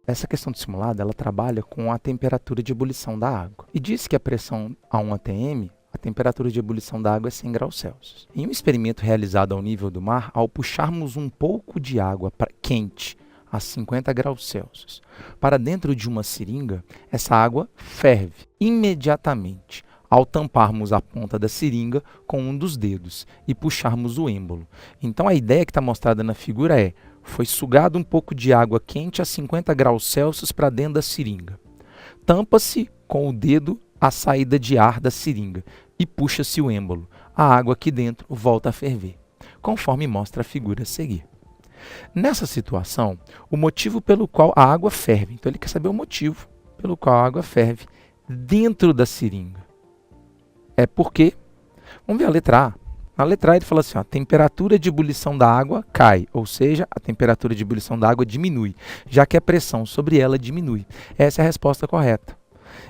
Essa questão de simulado, ela trabalha com a temperatura de ebulição da água. E diz que a pressão a 1 atm, a temperatura de ebulição da água é 100 graus Celsius. Em um experimento realizado ao nível do mar, ao puxarmos um pouco de água quente a 50 graus Celsius para dentro de uma seringa, essa água ferve imediatamente ao tamparmos a ponta da seringa com um dos dedos e puxarmos o êmbolo. Então a ideia que está mostrada na figura é: foi sugado um pouco de água quente a 50 graus Celsius para dentro da seringa. Tampa-se com o dedo a saída de ar da seringa e puxa-se o êmbolo. A água aqui dentro volta a ferver, conforme mostra a figura a seguir. Nessa situação, o motivo pelo qual a água ferve, então ele quer saber o motivo pelo qual a água ferve dentro da seringa. É porque, vamos ver a letra A. Na letra A ele fala assim, ó, a temperatura de ebulição da água cai, ou seja, a temperatura de ebulição da água diminui, já que a pressão sobre ela diminui. Essa é a resposta correta.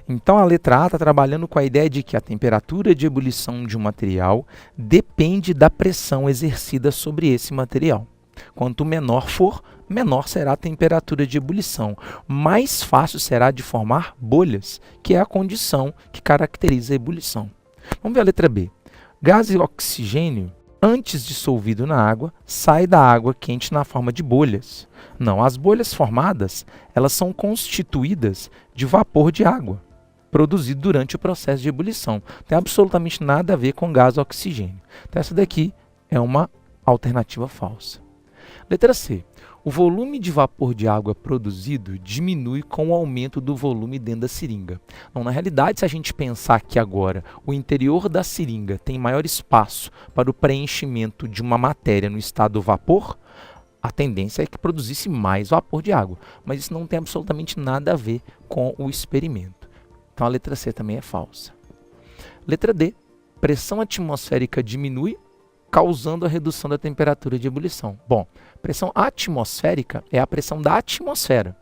Então a letra A está trabalhando com a ideia de que a temperatura de ebulição de um material depende da pressão exercida sobre esse material. Quanto menor for, menor será a temperatura de ebulição. Mais fácil será de formar bolhas, que é a condição que caracteriza a ebulição. Vamos ver a letra B. Gás e oxigênio, antes dissolvido na água, sai da água quente na forma de bolhas. Não, as bolhas formadas, elas são constituídas de vapor de água, produzido durante o processo de ebulição. Não tem absolutamente nada a ver com gás e oxigênio. Então essa daqui é uma alternativa falsa. Letra C. O volume de vapor de água produzido diminui com o aumento do volume dentro da seringa. Não, na realidade, se a gente pensar que agora o interior da seringa tem maior espaço para o preenchimento de uma matéria no estado vapor, a tendência é que produzisse mais vapor de água. Mas isso não tem absolutamente nada a ver com o experimento. Então a letra C também é falsa. Letra D. Pressão atmosférica diminui, causando a redução da temperatura de ebulição. Bom, pressão atmosférica é a pressão da atmosfera.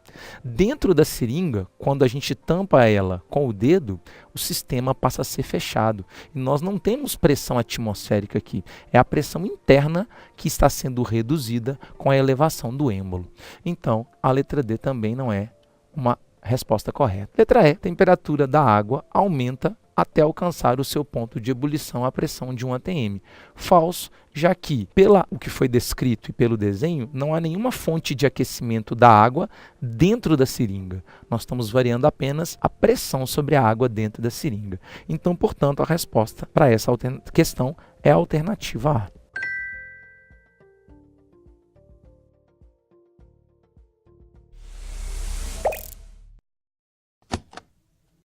Dentro da seringa, quando a gente tampa ela com o dedo, o sistema passa a ser fechado. E nós não temos pressão atmosférica aqui. É a pressão interna que está sendo reduzida com a elevação do êmbolo. Então, a letra D também não é uma resposta correta. Letra E. Temperatura da água aumenta até alcançar o seu ponto de ebulição à pressão de 1 atm. Falso, já que, pelo que foi descrito e pelo desenho, não há nenhuma fonte de aquecimento da água dentro da seringa. Nós estamos variando apenas a pressão sobre a água dentro da seringa. Então, portanto, a resposta para essa questão é a alternativa A.